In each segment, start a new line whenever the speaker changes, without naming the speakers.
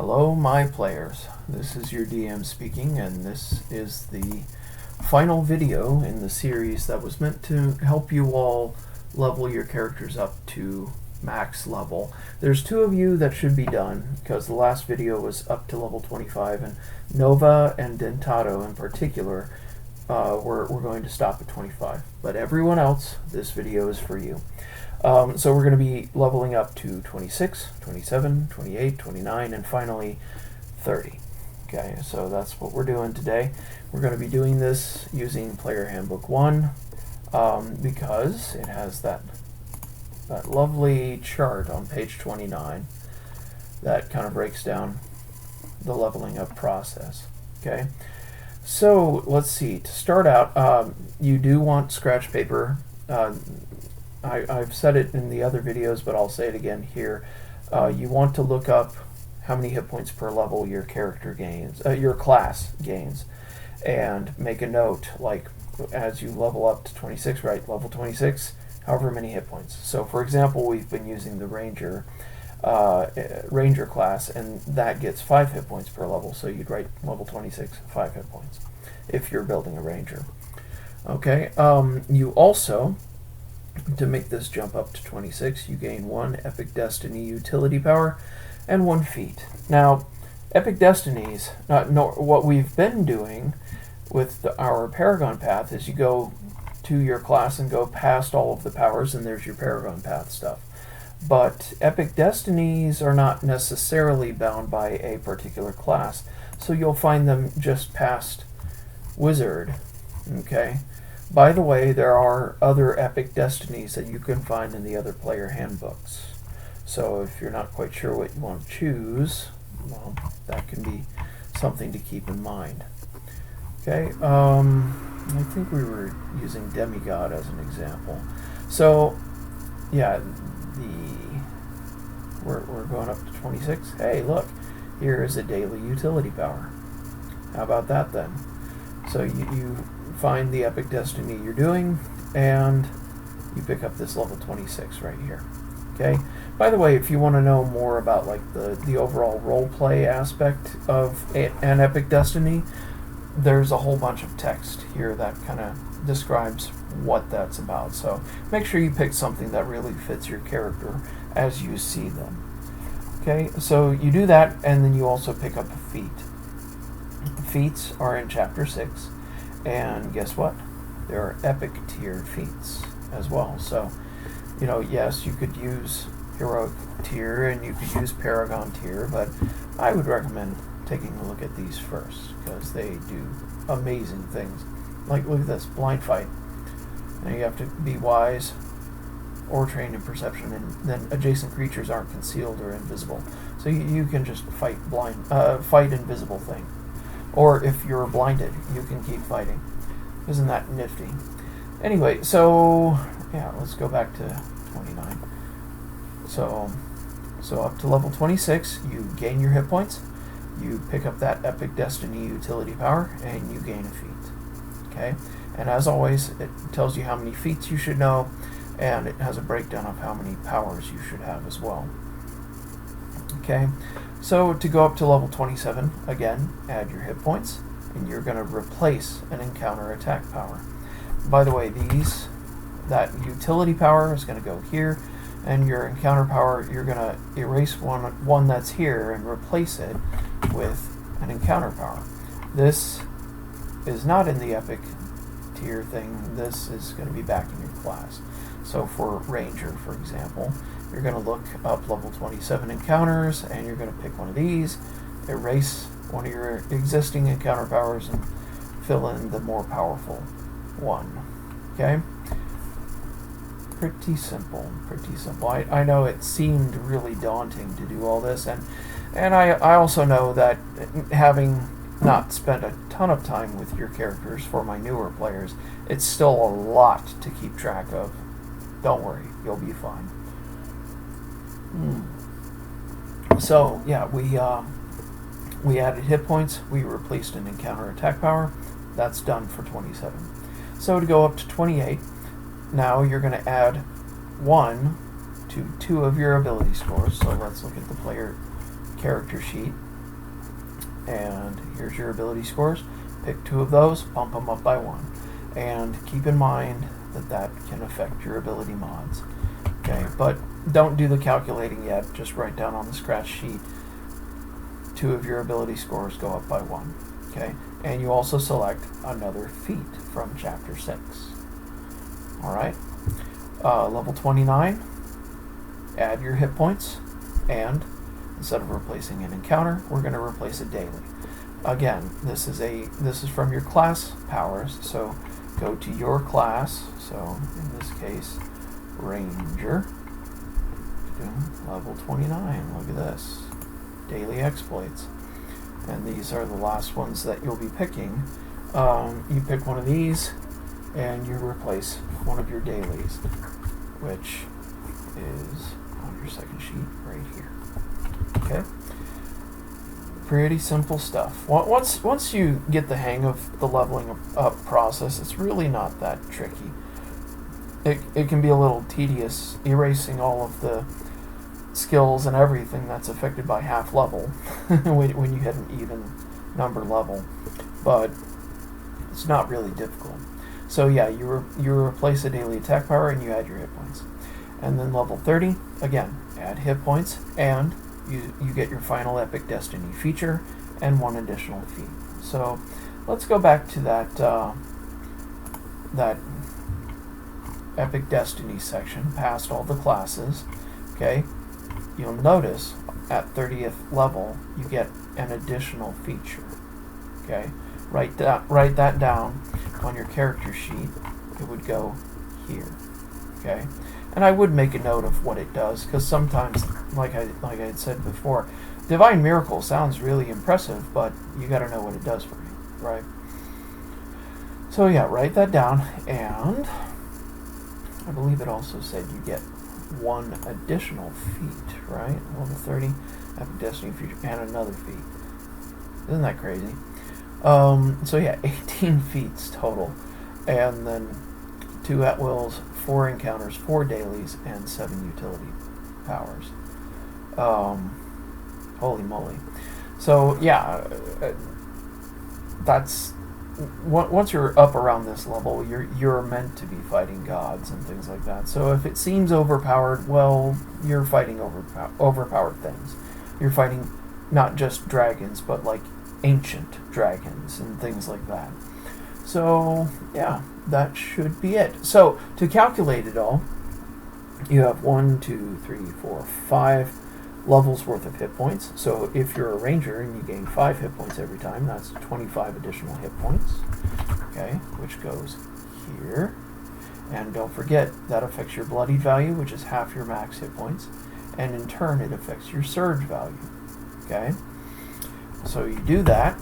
Hello, my players. This is your DM speaking, and this is the final video in the series that was meant to help you all level your characters up to max level. There's two of you that should be done, because the last video was up to level 25, and Nova and Dentado in particular we're going to stop at 25. But everyone else, this video is for you. So we're going to be leveling up to 26, 27, 28, 29, and finally 30. Okay, so that's what we're doing today. We're going to be doing this using Player Handbook 1 because it has that lovely chart on page 29 that kind of breaks down the leveling up process. Okay, so let's see. To start out, you do want scratch paper. I've said it in the other videos, but I'll say it again here. You want to look up how many hit points per level your character gains, your class gains, and make a note, like as you level up to 26, right? Level 26, however many hit points. So for example, we've been using the Ranger class, and that gets 5 hit points per level. So you'd write level 26, 5 hit points, if you're building a Ranger. Okay, you also, to make this jump up to 26, you gain 1 Epic Destiny utility power and 1 feat. Now, Epic Destinies, what we've been doing with our Paragon Path is you go to your class and go past all of the powers, and there's your Paragon Path stuff. But Epic Destinies are not necessarily bound by a particular class, so you'll find them just past Wizard. Okay? By the way, there are other Epic Destinies that you can find in the other player handbooks. So if you're not quite sure what you want to choose, well, that can be something to keep in mind. Okay, I think we were using Demigod as an example. So, yeah, we're going up to 26. Hey, look, here is a daily utility power. How about that then? So you find the Epic Destiny you're doing, and you pick up this level 26 right here. Okay. By the way, if you want to know more about like the overall role play aspect of an Epic Destiny, there's a whole bunch of text here that kind of describes what that's about. So make sure you pick something that really fits your character as you see them. Okay. So you do that, and then you also pick up a feat. Feats are in Chapter 6. And guess what? There are epic tier feats as well. So, you know, yes, you could use heroic tier and you could use paragon tier, but I would recommend taking a look at these first because they do amazing things. Like, look at this, blind fight. Now you have to be wise or trained in perception, and then adjacent creatures aren't concealed or invisible. So you can just fight fight invisible thing. Or if you're blinded, you can keep fighting. Isn't that nifty? Anyway, so yeah, let's go back to 29. So up to level 26, you gain your hit points, you pick up that Epic Destiny utility power, and you gain a feat. Okay? And as always, it tells you how many feats you should know, and it has a breakdown of how many powers you should have as well. Okay? So to go up to level 27, again, add your hit points, and you're going to replace an encounter attack power. By the way, that utility power is going to go here, and your encounter power, you're going to erase one that's here and replace it with an encounter power. This is not in the epic tier thing. This is going to be back in your class. So for Ranger, for example, you're going to look up level 27 encounters, and you're going to pick one of these, erase one of your existing encounter powers, and fill in the more powerful one. Okay? Pretty simple, pretty simple. I know it seemed really daunting to do all this, and I also know that having not spent a ton of time with your characters for my newer players, it's still a lot to keep track of. Don't worry, you'll be fine. So yeah, we added hit points, we replaced an encounter attack power. That's done for 27. So to go up to 28, now you're going to add 1 to 2 of your ability scores. So let's look at the player character sheet. and here's your ability scores. Pick 2 of those, bump them up by 1. And keep in mind that that can affect your ability mods. Okay, but don't do the calculating yet. Just write down on the scratch sheet 2 of your ability scores go up by 1. Okay, and you also select another feat from Chapter 6. Alright, level 29, add your hit points, and instead of replacing an encounter, we're going to replace a daily. Again, this is from your class powers, so go to your class, so in this case, Ranger, level 29, look at this, daily exploits, and these are the last ones that you'll be picking. You pick one of these, and you replace one of your dailies, which is on your second sheet right here. Okay? Pretty simple stuff. Once you get the hang of the leveling up process, it's really not that tricky. It can be a little tedious erasing all of the skills and everything that's affected by half level when you hit an even number level, but it's not really difficult. So yeah, you replace a daily attack power and you add your hit points. And then level 30, again, add hit points, and you get your final Epic Destiny feature and 1 additional feat. So let's go back to that Epic Destiny section, past all the classes. Okay, you'll notice at 30th level you get an additional feature. Okay, write that down on your character sheet. It would go here. Okay, and I would make a note of what it does, because sometimes, like I had said before, Divine Miracle sounds really impressive, but you got to know what it does for you, right? So yeah, write that down, and I believe it also said you get 1 additional feat, right? Level 30, Epic Destiny feature, and another feat. Isn't that crazy? So yeah, 18 feats total, and then 2 at-wills, 4 encounters, 4 dailies, and 7 utility powers. Holy moly. So yeah, that's once you're up around this level, you're meant to be fighting gods and things like that. So if it seems overpowered, well, you're fighting overpowered things. You're fighting not just dragons, but like ancient dragons and things like that. So yeah, that should be it. So to calculate it all, you have 1, 2, 3, 4, 5 levels worth of hit points. So if you're a ranger and you gain 5 hit points every time, that's 25 additional hit points. Okay, which goes here. And don't forget, that affects your bloodied value, which is half your max hit points. And in turn, it affects your surge value. Okay, so you do that,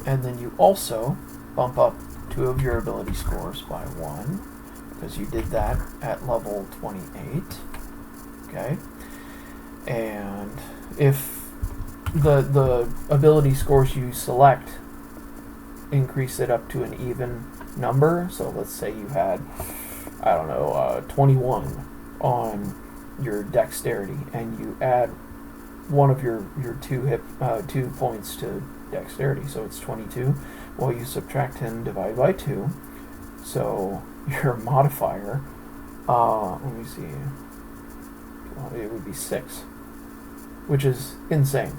and then you also bump up 2 of your ability scores by 1, because you did that at level 28. Okay, and if the ability scores you select increase it up to an even number, so let's say you had, I don't know, 21 on your dexterity, and you add one of your 2 points to dexterity, so it's 22. Well, you subtract 10 divided by 2, so your modifier, let me see, it would be 6, which is insane.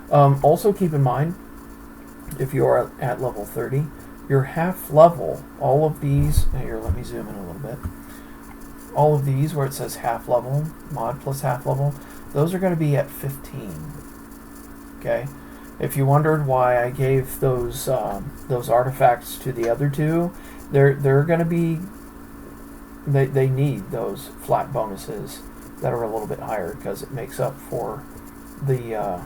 Also keep in mind, if you are at level 30, your half level, all of these, here let me zoom in a little bit, all of these where it says half level, mod plus half level, those are going to be at 15. Okay, if you wondered why I gave those artifacts to the other 2, they're going to be, they need those flat bonuses that are a little bit higher, because it makes up for the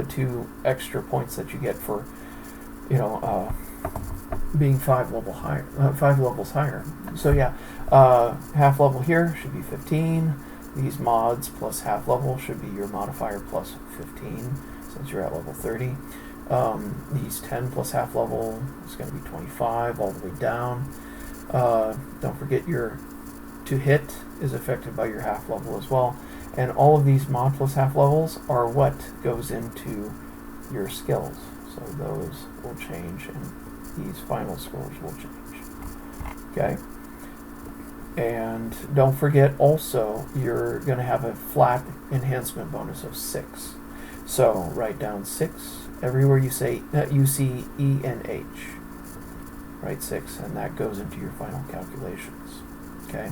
2 extra points that you get for, being 5 levels higher. So yeah, half level here should be 15. These mods plus half level should be your modifier plus 15, since you're at level 30. These 10 plus half level is going to be 25 all the way down. Don't forget your to hit is affected by your half level as well. And all of these mod plus half levels are what goes into your skills. So those will change, and these final scores will change. Okay? And don't forget also, you're going to have a flat enhancement bonus of 6. So write down 6 everywhere you see E and H. Write 6, and that goes into your final calculations. Okay?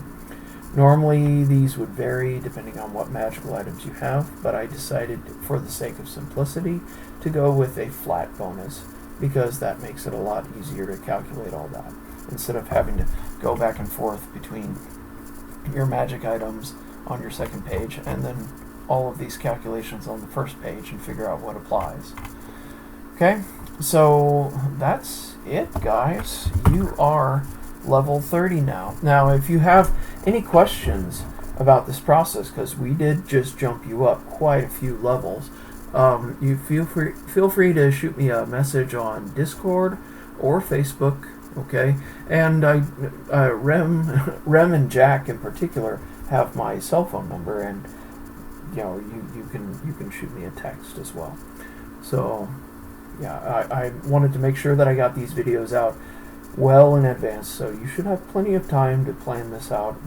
Normally these would vary depending on what magical items you have, but I decided for the sake of simplicity to go with a flat bonus, because that makes it a lot easier to calculate all that, instead of having to go back and forth between your magic items on your second page and then all of these calculations on the first page and figure out what applies. Okay, so that's it, guys. You are level 30 now. Now, if you have any questions about this process, because we did just jump you up quite a few levels, you feel free to shoot me a message on Discord or Facebook. Okay, and Rem and Jack in particular have my cell phone number, and you can shoot me a text as well. So yeah, I wanted to make sure that I got these videos out well in advance, so you should have plenty of time to plan this out.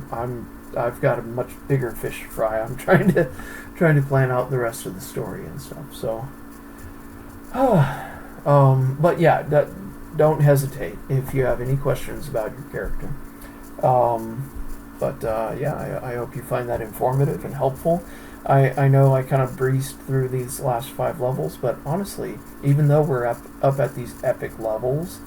I've got a much bigger fish to fry. I'm trying to plan out the rest of the story and stuff. So, but yeah, don't hesitate if you have any questions about your character. Yeah, I hope you find that informative and helpful. I know I kind of breezed through these last 5 levels, but honestly, even though we're up at these epic levels,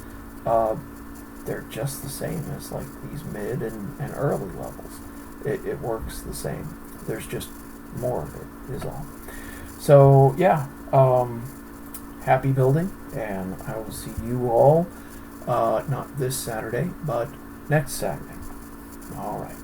they're just the same as like these mid and early levels. It works the same. There's just more of it is all. So yeah, happy building, and I will see you all not this Saturday, but next Saturday. All right.